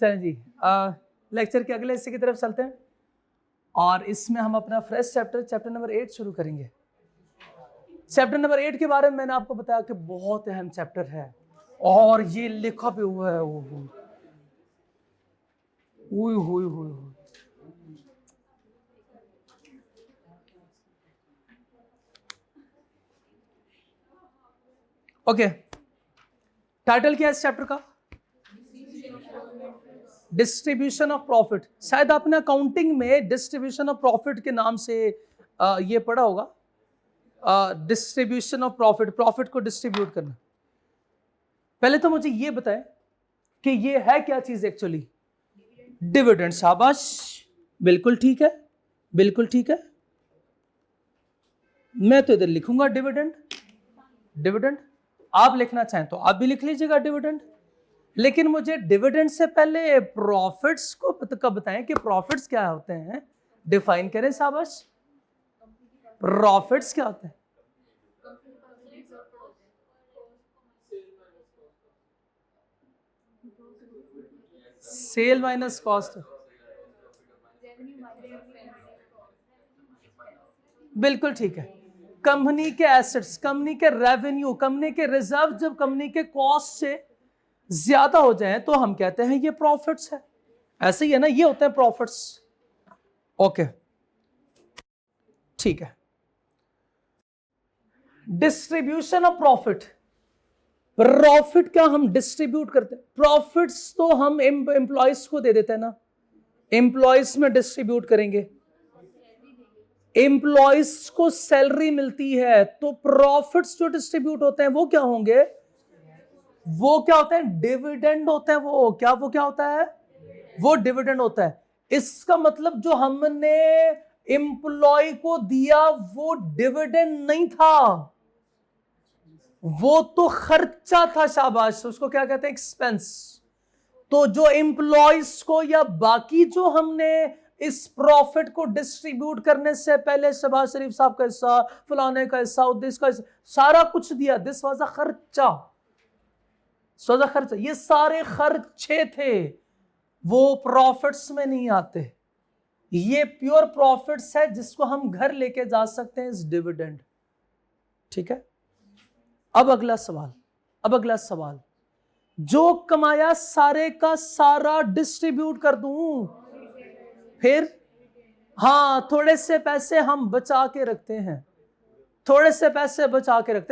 चलें जी, लेक्चर के अगले हिस्से की तरफ चलते हैं और इसमें हम अपना फ्रेश चैप्टर नंबर 8 शुरू करेंगे। चैप्टर नंबर 8 के बारे में मैंने आपको बताया कि बहुत अहम चैप्टर है और ये लिखा भी हुआ है। ओके, टाइटल क्या है इस चैप्टर का? Distribution of profit. शायद आपने अकाउंटिंग में डिस्ट्रीब्यूशन ऑफ प्रॉफिट के नाम से ये पढ़ा होगा, डिस्ट्रीब्यूशन ऑफ प्रॉफिट को डिस्ट्रीब्यूट करना। पहले तो मुझे ये बताएं कि ये है क्या चीज एक्चुअली? डिविडेंड। शाबाश, बिल्कुल ठीक है, बिल्कुल ठीक है। मैं तो इधर लिखूंगा डिविडेंड, आप लिखना चाहें तो आप भी लिख लीजिएगा डिविडेंड। लेकिन मुझे डिविडेंड से पहले प्रॉफिट्स को बताएं कि प्रॉफिट्स क्या होते हैं, डिफाइन करें। शाबाश, प्रॉफिट्स क्या होते हैं? Sale minus cost. बिल्कुल ठीक है। कंपनी के एसेट्स, कंपनी के रेवेन्यू, कंपनी के रिजर्व जब कंपनी के कॉस्ट से ज्यादा हो जाए तो हम कहते हैं ये प्रॉफिट्स है। ऐसे ही है ना, ये होते हैं प्रॉफिट्स। ओके, ठीक है। डिस्ट्रीब्यूशन ऑफ प्रॉफिट क्या हम डिस्ट्रीब्यूट करते हैं? प्रॉफिट्स तो हम एम्प्लॉयज को दे देते हैं ना, एम्प्लॉयज में डिस्ट्रीब्यूट करेंगे। एम्प्लॉयज को सैलरी मिलती है तो प्रॉफिट्स जो डिस्ट्रीब्यूट होते हैं वो क्या होंगे? वो क्या होता है? डिविडेंड होता है। वो क्या होता है? वो डिविडेंड होता है। इसका मतलब जो हमने एम्प्लॉय को दिया वो डिविडेंड नहीं था, वो तो खर्चा था। शाबाश, उसको क्या कहते हैं? एक्सपेंस। तो जो एम्प्लॉयज को या बाकी जो हमने इस प्रॉफिट को डिस्ट्रीब्यूट करने से पहले शहबाज शरीफ साहब का हिस्सा, फलाने का हिस्सा, उद्देश्य का हिस्सा, सारा कुछ दिया, दिस वाज अ खर्चा। ये सारे खर्चे थे, वो प्रॉफिट्स में नहीं आते। ये प्योर प्रॉफिट्स है जिसको हम घर लेके जा सकते हैं, इस डिविडेंड। ठीक है। अब अगला सवाल, जो कमाया सारे का सारा डिस्ट्रीब्यूट कर दूं, फिर? हाँ, थोड़े से पैसे हम बचा के रखते हैं,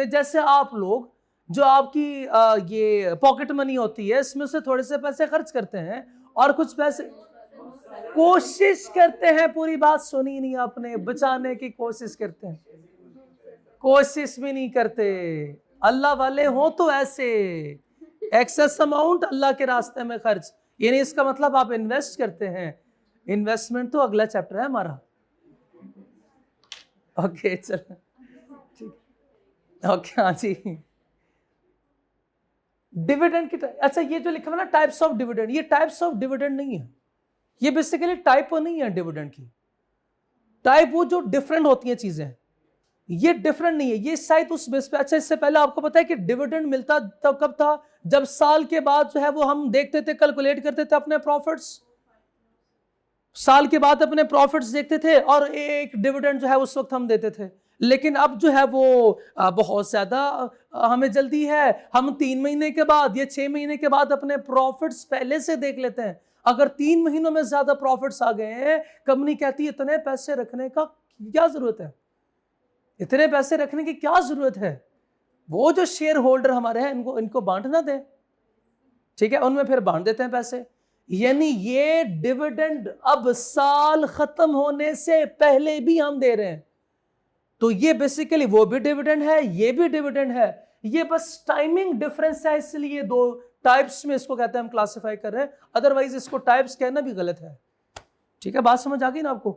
जैसे आप लोग जो आपकी ये पॉकेट मनी होती है, इसमें से थोड़े से पैसे खर्च करते हैं और कुछ पैसे कोशिश करते हैं। पूरी बात सुनी नहीं आपने, बचाने की कोशिश करते हैं, कोशिश भी नहीं करते। अल्लाह वाले हो तो ऐसे एक्सेस अमाउंट अल्लाह के रास्ते में खर्च, यानी इसका मतलब आप इन्वेस्ट करते हैं। इन्वेस्टमेंट तो अगला चैप्टर है हमारा। ओके, चलो ठीक, ओके, हाँ जी। डिविडेंड की अच्छा, ये जो लिखा है ना टाइप्स ऑफ डिविडेंड, ये टाइप्स ऑफ डिविडेंड नहीं है, ये बेसिकली टाइप नहीं है डिविडेंड की। टाइप वो जो डिफरेंट होती हैं चीजें, ये डिफरेंट नहीं है, ये शायद उस बेस पे। अच्छा, इससे पहले आपको पता है कि डिविडेंड मिलता तब कब था? जब साल के बाद जो है वो हम देखते थे, कैलकुलेट करते थे अपने प्रॉफिट्स, साल के बाद अपने प्रॉफिट्स देखते थे और एक डिविडेंड जो है उस वक्त हम देते थे। लेकिन अब जो है वो बहुत ज्यादा हमें जल्दी है, हम 3 महीने के बाद या 6 महीने के बाद अपने प्रॉफिट्स पहले से देख लेते हैं। अगर 3 महीनों में ज्यादा प्रॉफिट्स आ गए हैं, कंपनी कहती है इतने पैसे रखने का क्या जरूरत है, इतने पैसे रखने की क्या जरूरत है, वो जो शेयर होल्डर हमारे हैं इनको बांटना दें। ठीक है, उनमें फिर बांट देते हैं पैसे। यानी ये डिविडेंड अब साल खत्म होने से पहले भी हम दे रहे हैं, तो ये बेसिकली वो भी डिविडेंड है, ये भी डिविडेंड है। ये बस टाइमिंग डिफरेंस है, इसलिए दो टाइप्स में इसको कहते हैं, हम क्लासिफाई कर रहे हैं। अदरवाइज इसको टाइप्स कहना भी गलत है। ठीक है, बात समझ आ गई ना आपको?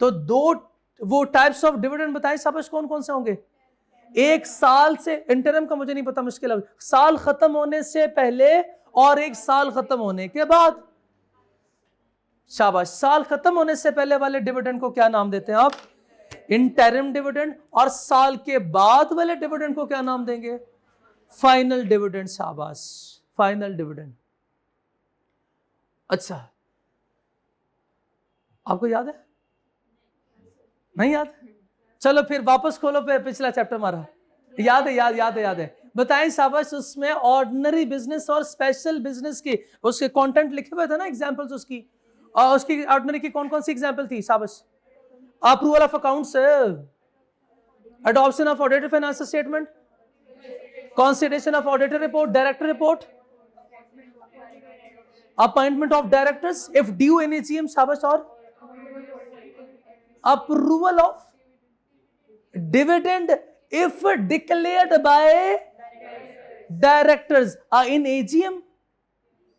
तो दो वो टाइप्स ऑफ डिविडेंड बताएं शाबाश, कौन कौन से होंगे? एक साल से, इंटरम का मुझे नहीं पता, मुश्किल है, साल खत्म होने से पहले और एक साल खत्म होने के बाद। शाबाश, साल खत्म होने से पहले वाले डिविडेंड को क्या नाम देते हैं आप? Interim dividend. और साल के बाद वाले डिविडेंड को क्या नाम देंगे? Final dividend. शाबाश, फाइनल डिविडेंड। अच्छा, आपको याद है? नहीं याद? चलो फिर वापस खोलो पिछला चैप्टर हमारा। याद है, याद है। बताएं शाबाश, उसमें ऑर्डिनरी बिजनेस और स्पेशल बिजनेस की उसके कंटेंट लिखे हुए थे ना, एग्जांपल्स उसकी, और उसकी ऑर्डिनरी की कौन कौन सी एग्जांपल थी? शाबाश। Approval of accounts, adoption of audited financial statement, consideration of auditor report, director report, appointment of directors if due in AGM, शाबाश, और approval of dividend if declared by directors in AGM.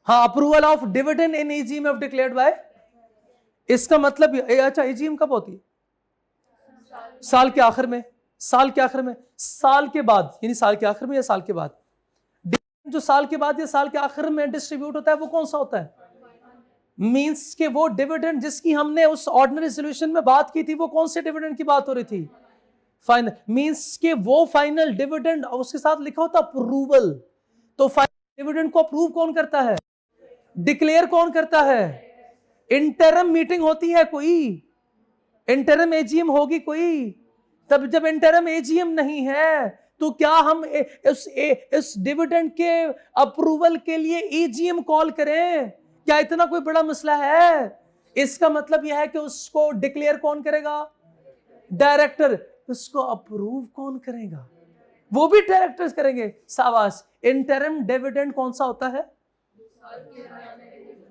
हाँ, approval of dividend in AGM if declared by, इसका मतलब अच्छा AGM कब होती है? साल के आखिर में, साल के आखिर में, साल के बाद, यानी साल के आखिर में या साल के बाद। जो साल के बाद या साल के आखिर में डिस्ट्रीब्यूट होता है वो कौन सा होता है? मींस के वो डिविडेंड जिसकी हमने उस ऑर्डिनरी सॉल्यूशन में बात की थी, वो कौन से डिविडेंड की बात हो रही थी? फाइनल। मींस के वो फाइनल डिविडेंड, उसके साथ लिखा होता अप्रूवल। तो फाइनल डिविडेंड को अप्रूव कौन करता है? डिक्लेयर कौन करता है? इंटरम मीटिंग होती है कोई, इंटरम AGM होगी कोई। तब जब इंटरम AGM नहीं है तो क्या हम इस डिविडेंड के अप्रूवल के लिए AGM कॉल करें? क्या इतना कोई बड़ा मसला है? इसका मतलब यह है कि उसको डिक्लेयर कौन करेगा? डायरेक्टर। उसको अप्रूव कौन करेगा? वो भी डायरेक्टर्स करेंगे। शाबाश। इंटरम डिविडेंड कौन सा होता है?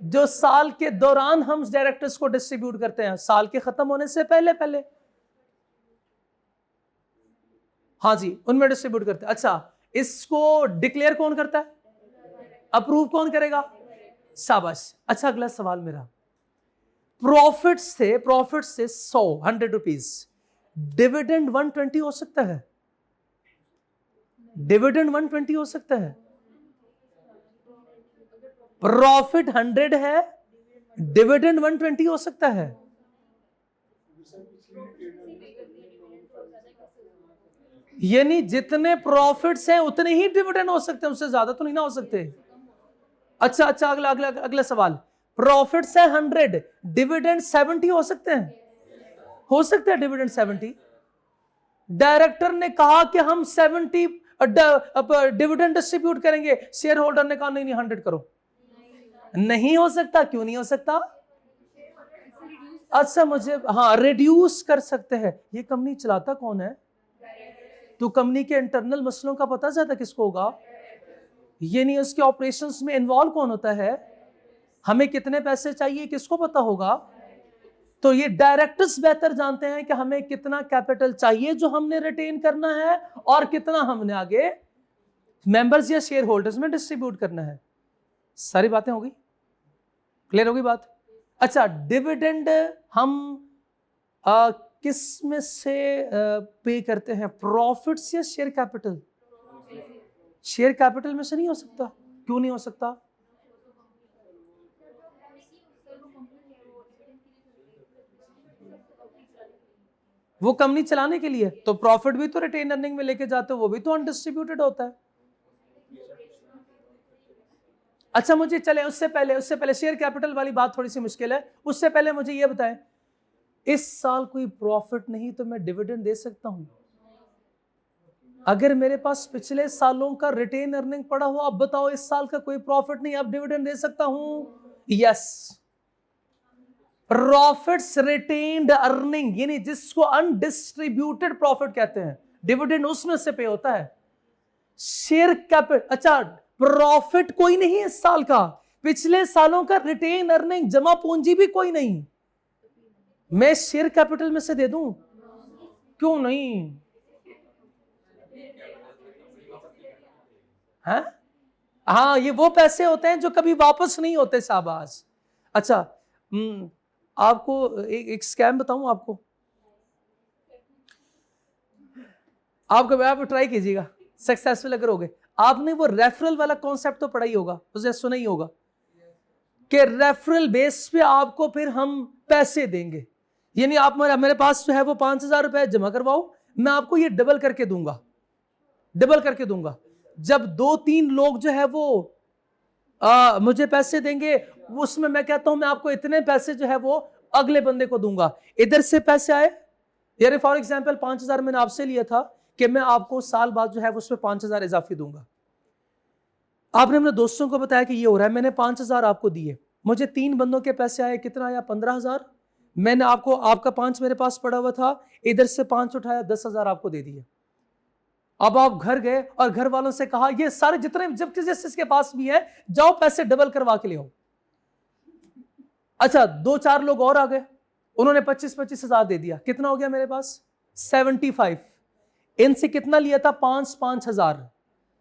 जो साल के दौरान हम डायरेक्टर्स को डिस्ट्रीब्यूट करते हैं, साल के खत्म होने से पहले पहले। हाँ जी, उनमें डिस्ट्रीब्यूट करते हैं। अच्छा, इसको डिक्लेयर कौन करता है? अप्रूव कौन करेगा? शाबाश। अच्छा, अगला सवाल मेरा, प्रॉफिट से 100 रुपीज, डिविडेंड 120 हो सकता है? डिविडेंड 120 हो सकता है? प्रॉफिट 100 है, डिविडेंड 120 हो सकता है? यानी जितने प्रॉफिट्स हैं उतने ही डिविडेंड हो सकते हैं, उससे ज्यादा तो नहीं ना हो सकते। अच्छा, अगला सवाल, प्रॉफिट्स है 100, डिविडेंड 70 हो सकते हैं? हो सकते हैं डिविडेंड 70। डायरेक्टर ने कहा कि हम 70 डिविडेंड डिस्ट्रीब्यूट करेंगे, शेयर होल्डर ने कहा नहीं 100 करो। नहीं हो सकता। क्यों नहीं हो सकता? अच्छा, मुझे हाँ, रिड्यूस कर सकते हैं। ये कंपनी चलाता कौन है? तो कंपनी के इंटरनल मसलों का पता ज्यादा किसको होगा? ये नहीं, उसके ऑपरेशंस में इन्वॉल्व कौन होता है? हमें कितने पैसे चाहिए किसको पता होगा? तो ये डायरेक्टर्स बेहतर जानते हैं कि हमें कितना कैपिटल चाहिए जो हमने रिटेन करना है और कितना हमने आगे मेंबर्स या शेयर होल्डर्स में डिस्ट्रीब्यूट करना है। सारी बातें होगी, क्लियर होगी बात? अच्छा, डिविडेंड हम किस में से पे करते हैं, प्रॉफिट्स या शेयर कैपिटल? शेयर कैपिटल में से नहीं हो सकता। क्यों नहीं हो सकता? वो कंपनी चलाने के लिए, तो प्रॉफिट भी तो रिटेन अर्निंग में लेके जाते हो, वो भी तो अनडिस्ट्रीब्यूटेड होता है। अच्छा, मुझे चले उससे पहले शेयर कैपिटल वाली बात थोड़ी सी मुश्किल है। उससे पहले मुझे ये बताएं, इस साल कोई प्रॉफिट नहीं तो मैं डिविडेंड दे सकता हूं? अगर मेरे पास पिछले सालों का रिटेन अर्निंग पड़ा हो, अब बताओ इस साल का कोई प्रॉफिट नहीं, अब डिविडेंड दे सकता हूं? यस। प्रॉफिट्स रिटेन्ड अर्निंग, यानी जिसको अनडिस्ट्रीब्यूटेड प्रॉफिट कहते हैं, डिविडेंड उसमें से पे होता है। शेयर कैपिटल, अच्छा, प्रॉफिट कोई नहीं इस साल का, पिछले सालों का रिटेन अर्निंग जमा पूंजी भी कोई नहीं, मैं शेयर कैपिटल में से दे दूं? क्यों नहीं? हाँ, ये वो पैसे होते हैं जो कभी वापस नहीं होते। शाबाश। अच्छा, आपको एक स्कैम बताऊं आपको, आप ट्राई कीजिएगा, सक्सेसफुल अगर हो गए। आपने वो रेफरल वाला कॉन्सेप्ट तो पढ़ा ही होगा, उसे सुना ही होगा कि रेफरल बेस पे आपको फिर हम पैसे देंगे, यानी आप मेरे पास जो है वो 5,000 रुपए जमा करवाओ, मैं आपको ये डबल करके दूंगा। जब 2-3 लोग जो है वो मुझे पैसे देंगे उसमें मैं कहता हूं मैं आपको इतने पैसे जो है वो अगले बंदे को दूंगा। इधर से पैसे आए, यानी फॉर एग्जाम्पल 5,000 मैंने आपसे लिया था कि मैं आपको साल बाद जो है उसमें 5,000 इजाफी दूंगा। आपने अपने दोस्तों को बताया कि ये हो रहा है, मैंने 5,000 आपको दिए, मुझे 3 बंदों के पैसे आए, कितना आया? 15,000। मैंने आपको, आपका 5 मेरे पास पड़ा हुआ था, इधर से 5 उठाया, 10,000 आपको दे दिए। अब आप घर गए और घर वालों से कहा ये सारे जितने जब जिसके पास भी है जाओ पैसे डबल करवा के ले आओ। अच्छा 2-4 लोग और आ गए, उन्होंने 25,000 दे दिया, कितना हो गया मेरे पास? 75। इनसे कितना लिया था? 5,000।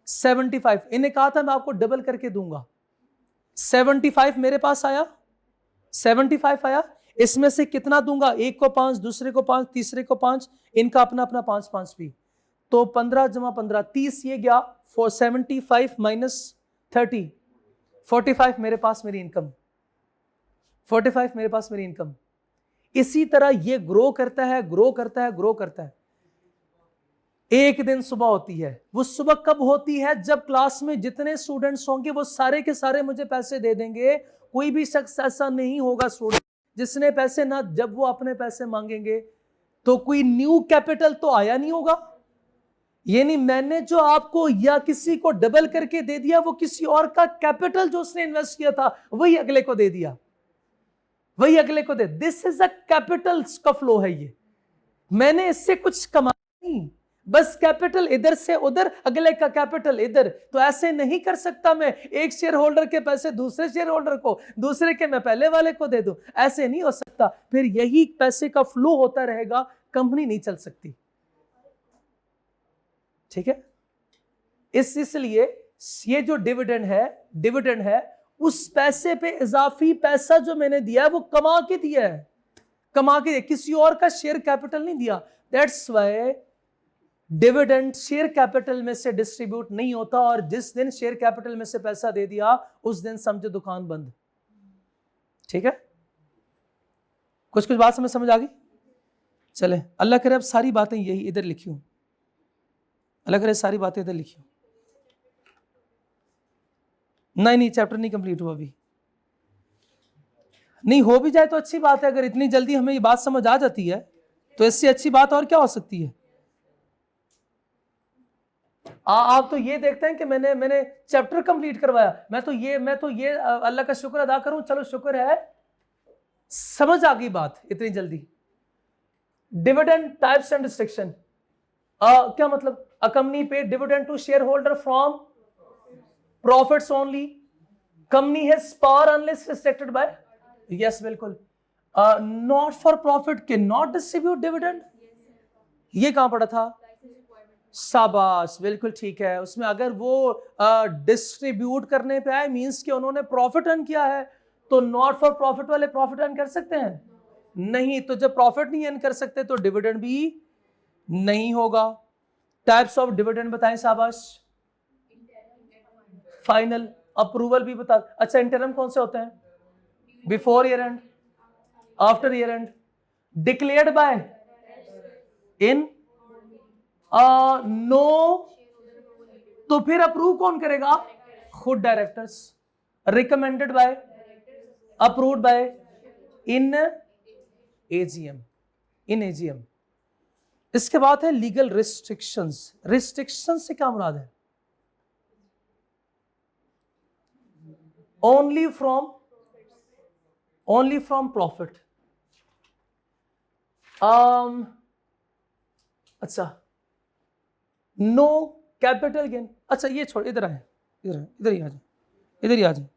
75। इन्हें कहा था मैं आपको डबल करके दूंगा। 75 मेरे पास आया, 75 आया, इसमें से कितना दूंगा? एक को 5, दूसरे को 5, तीसरे को 5, इनका अपना अपना 5-5 भी, तो 15 जमा 15 30, ये गया 75 माइनस 30, 45 मेरे पास मेरी इनकम, 45 मेरे पास मेरी इनकम। इसी तरह ये ग्रो करता है, ग्रो करता है, ग्रो करता है। एक दिन सुबह होती है, वो सुबह कब होती है? जब क्लास में जितने स्टूडेंट्स होंगे वो सारे के सारे मुझे पैसे दे देंगे। कोई भी शख्स ऐसा नहीं होगा स्टूडेंट जिसने पैसे ना, जब वो अपने पैसे मांगेंगे तो कोई न्यू कैपिटल तो आया नहीं होगा। यानी मैंने जो आपको या किसी को डबल करके दे दिया, वो किसी और का कैपिटल जो उसने इन्वेस्ट किया था वही अगले को दे दिया, वही अगले को दे। दिस इज अ कैपिटल का फ्लो है ये। मैंने इससे कुछ कमाया नहीं, बस कैपिटल इधर से उधर, अगले का कैपिटल इधर। तो ऐसे नहीं कर सकता मैं एक शेयर होल्डर के पैसे दूसरे शेयर होल्डर को, दूसरे के मैं पहले वाले को दे दूं, ऐसे नहीं हो सकता। फिर यही पैसे का फ्लो होता रहेगा, कंपनी नहीं चल सकती। ठीक है, इसलिए ये जो डिविडेंड है उस पैसे पे इजाफी पैसा जो मैंने दिया है वो कमा के दिया है, कमा के दिया, किसी और का शेयर कैपिटल नहीं दिया। That's why dividend share capital में से डिस्ट्रीब्यूट नहीं होता, और जिस दिन शेयर कैपिटल में से पैसा दे दिया उस दिन समझो दुकान बंद। ठीक है, कुछ कुछ बात समझ आ गई? चले, अल्लाह करे अब सारी बातें यही इधर लिखी हूं, अल्लाह करे सारी बातें इधर लिखी हूं। नहीं चैप्टर नहीं कंप्लीट हुआ अभी, नहीं हो भी जाए तो अच्छी बात है। अगर इतनी जल्दी हमें ये बात समझ आ जाती है तो इससे अच्छी बात और क्या हो सकती है। आप तो ये देखते हैं कि मैंने चैप्टर कंप्लीट करवाया, मैं तो ये अल्लाह का शुक्र अदा करूं, चलो शुक्र है समझ आ गई बात इतनी जल्दी। डिविडेंड टाइप्स एंड रिस्ट्रिक्शन, क्या मतलब? A company pay dividend to shareholder from profits only, company has power unless restricted by, yes बिल्कुल। Not for profit can not distribute dividend, ये कहां पड़ा था? शाबाश, बिल्कुल ठीक है। उसमें अगर वो डिस्ट्रीब्यूट करने पे आए मींस कि उन्होंने प्रॉफिट अर्न किया है, तो नॉट फॉर प्रॉफिट वाले प्रॉफिट अर्न कर सकते हैं? नहीं। तो जब प्रॉफिट नहीं अर्न कर सकते तो डिविडेंड भी नहीं होगा। टाइप्स ऑफ डिविडेंड बताएं, शाबाश। फाइनल, अप्रूवल भी बता। अच्छा, इंटरम कौन से होते हैं? Before year end, after year end, declared by, in, no, तो फिर अप्रूव कौन करेगा? खुद directors. Recommended by, approved by, in AGM, in AGM. इसके बाद है लीगल रिस्ट्रिक्शंस। रिस्ट्रिक्शंस से क्या मुराद है? Only from profit. अच्छा, नो कैपिटल गेन। अच्छा ये छोड़, इधर आए, इधर ही आ जाए, इधर ही आ जाए,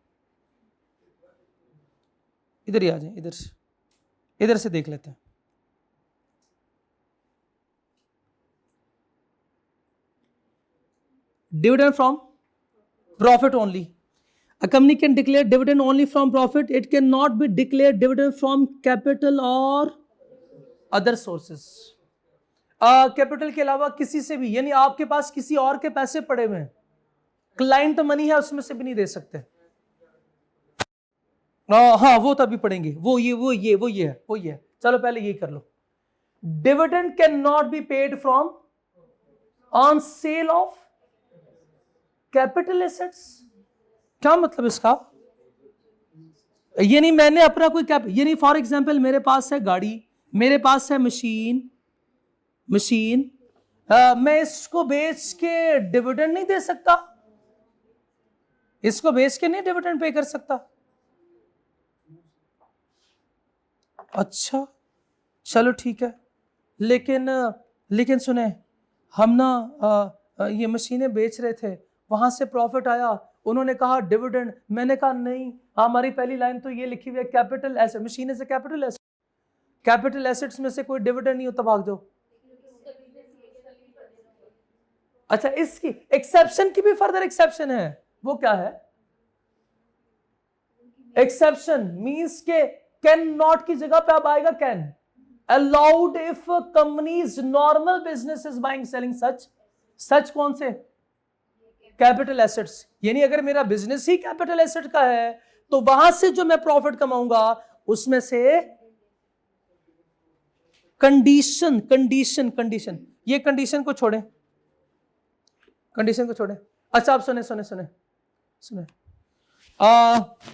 इधर ही आ जाए, इधर से देख लेते हैं। Dividend from profit only. A company can declare dividend only from profit. It cannot be declared dividend from capital or other sources. Capital के अलावा किसी से भी, यानी आपके पास किसी और के पैसे पड़े हुए हैं, क्लाइंट मनी है, उसमें से भी नहीं दे सकते। हाँ वो तभी पड़ेंगे, वो ये है। चलो पहले ये कर लो। Dividend can not be paid from on sale of capital assets. क्या मतलब इसका? ये नहीं मैंने अपना कोई ये नहीं, फॉर एग्जाम्पल मेरे पास है गाड़ी, मेरे पास है मशीन, मैं इसको बेच के डिविडेंड नहीं दे सकता, इसको बेच के नहीं डिविडेंड पे कर सकता। अच्छा चलो ठीक है, लेकिन सुने, हम ना ये मशीनें बेच रहे थे, वहां से प्रॉफिट आया, उन्होंने कहा डिविडेंड, मैंने कहा नहीं, हमारी पहली लाइन तो ये लिखी हुई है कैपिटल एसेट, मशीन से कैपिटल एसेट, कैपिटल एसेट्स में से कोई डिविडेंड नहीं होता, भाग जाओ। अच्छा इसकी एक्सेप्शन की भी फर्दर एक्सेप्शन है, वो क्या है? एक्सेप्शन मींस के कैन नॉट की जगह पे अब आएगा can. Allowed if companies normal business is buying selling such कौन से? Capital assets. यानी अगर मेरा बिजनेस ही कैपिटल एसेट का है तो वहां से जो मैं प्रॉफिट कमाऊंगा उसमें से कंडीशन ये कंडीशन को छोड़ें, अच्छा आप सुने,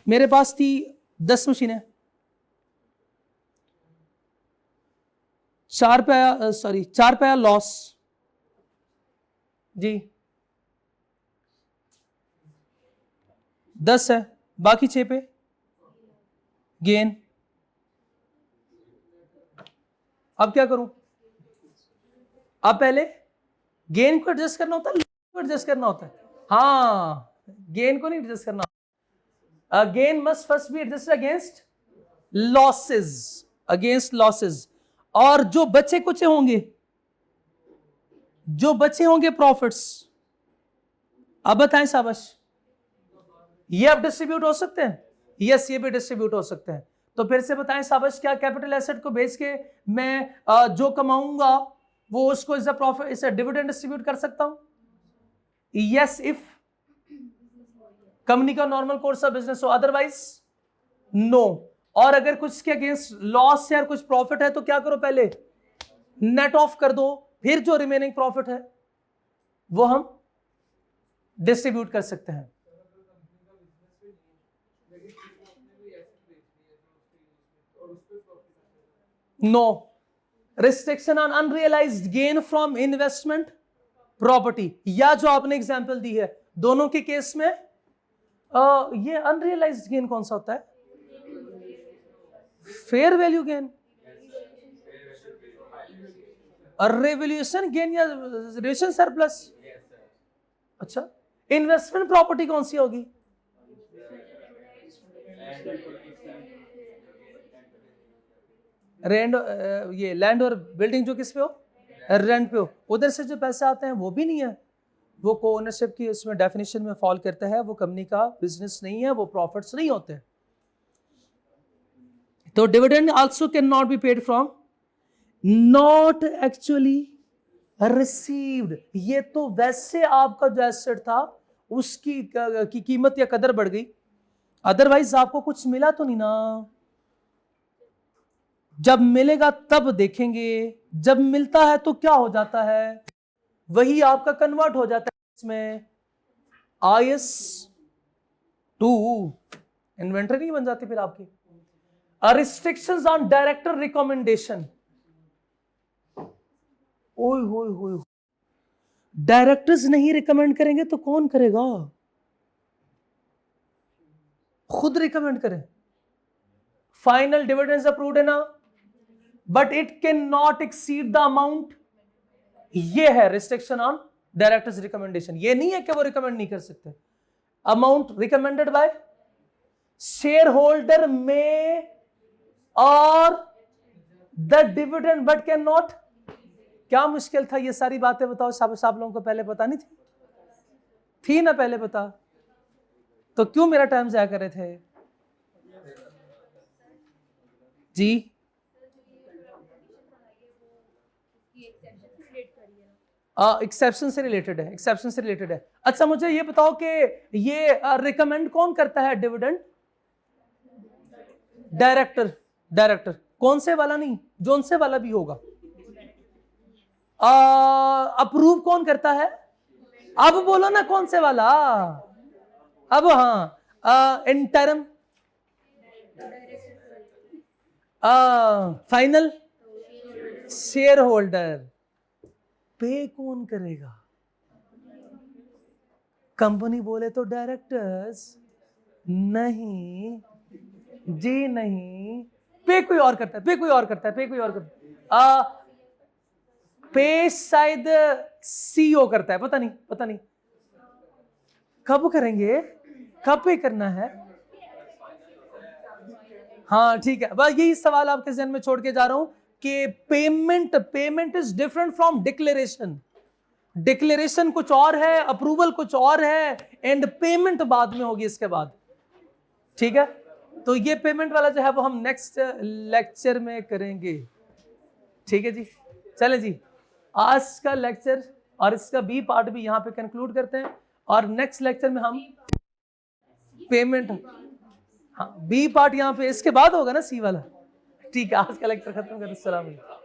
मेरे पास थी 10 मशीनें, 4 पे आया लॉस जी, 10 है, बाकी 6 पे गेन। अब क्या करूं? अब पहले गेन को एडजस्ट करना होता है, एडजस्ट करना होता है, हाँ गेन को नहीं एडजस्ट करना, gain must first be adjusted against losses, और जो बचे होंगे प्रॉफिट्स, अब बताएं शाबाश, ये अब डिस्ट्रीब्यूट हो सकते हैं, यस ये भी डिस्ट्रीब्यूट हो सकते हैं। तो फिर से बताएं शाबाश, क्या कैपिटल एसेट को बेच के मैं जो कमाऊंगा वो उसको इस प्रॉफिट इस डिविडेंड डिस्ट्रीब्यूट कर सकता हूं? यस इफ कंपनी का नॉर्मल कोर्स ऑफ बिजनेस हो, अदरवाइज नो। और अगर कुछ के अगेंस्ट लॉस है और कुछ प्रॉफिट है तो क्या करो, पहले नेट ऑफ कर दो, फिर जो रिमेनिंग प्रॉफिट है वो हम डिस्ट्रीब्यूट कर सकते हैं। No restriction on unrealised gain from investment property, या जो आपने एग्जांपल दी है दोनों के केस में ये अनरियलाइज्ड गेन कौन सा होता है? Fair value gain, revolution gain या रेवल्यूशन सरप्लस। अच्छा इन्वेस्टमेंट प्रॉपर्टी कौन सी होगी? ये लैंड और बिल्डिंग जो किस पे हो, रेंट पे हो, उधर से जो पैसे आते हैं वो भी नहीं है, वो को ओनरशिप की इसमें डेफिनेशन में फॉल करता है, वो कंपनी का बिजनेस नहीं है, वो प्रॉफिट्स नहीं होते। तो dividend also can not be paid from not actually received, ये तो वैसे आपका जो एसेट था उसकी की कीमत या कदर बढ़ गई, अदरवाइज आपको कुछ मिला तो नहीं ना। जब मिलेगा तब देखेंगे, जब मिलता है तो क्या हो जाता है, वही आपका कन्वर्ट हो जाता है इसमें IS 2 इन्वेंटरी नहीं बन जाती फिर आपकी। रिस्ट्रिक्शंस ऑन डायरेक्टर रिकमेंडेशन, ओए होए होए, डायरेक्टर्स नहीं रिकमेंड करेंगे तो कौन करेगा? खुद रिकमेंड करें। फाइनल डिविडेंड्स अप्रूव्ड है ना, but it can not exceed the amount, ये है रिस्ट्रिक्शन ऑन डायरेक्टर्स रिकमेंडेशन। ये नहीं है कि वो रिकमेंड नहीं कर सकते, amount recommended by share holder में और the dividend but can not. क्या मुश्किल था ये सारी बातें बताओ, सब लोगों को पहले पता नहीं थी ना, पहले पता तो क्यों मेरा टाइम जाया कर रहे थे जी? एक्सेप्शन से रिलेटेड है, एक्सेप्शन से रिलेटेड है। अच्छा मुझे ये बताओ कि ये रिकमेंड कौन करता है डिविडेंड? डायरेक्टर कौन से वाला नहीं, जोन से वाला भी होगा। अप्रूव कौन करता है? अब बोलो ना कौन से वाला, अब हाँ इंटरम फाइनल शेयर होल्डर। पे कौन करेगा? कंपनी बोले तो डायरेक्टर्स नहीं जी, नहीं, पे कोई और करता है, पे कोई और करता है, पे कोई और करता है। पे शायद सीईओ करता है, पता नहीं, पता नहीं कब करेंगे, कब पे करना है। हाँ ठीक है, बस यही सवाल आपके जहन में छोड़ के जा रहा हूं कि payment is different from declaration. Declaration कुछ और है, अप्रूवल कुछ और है, एंड पेमेंट बाद में होगी इसके बाद। ठीक है, तो ये पेमेंट वाला जो है वो हम नेक्स्ट लेक्चर में करेंगे। ठीक है जी, चले जी, आज का लेक्चर और इसका बी पार्ट भी यहाँ पे कंक्लूड करते हैं, और नेक्स्ट लेक्चर में हम पेमेंट, हाँ बी पार्ट यहाँ पे इसके बाद होगा ना सी वाला। ठीक है, आज का लेक्चर खत्म करते हैं।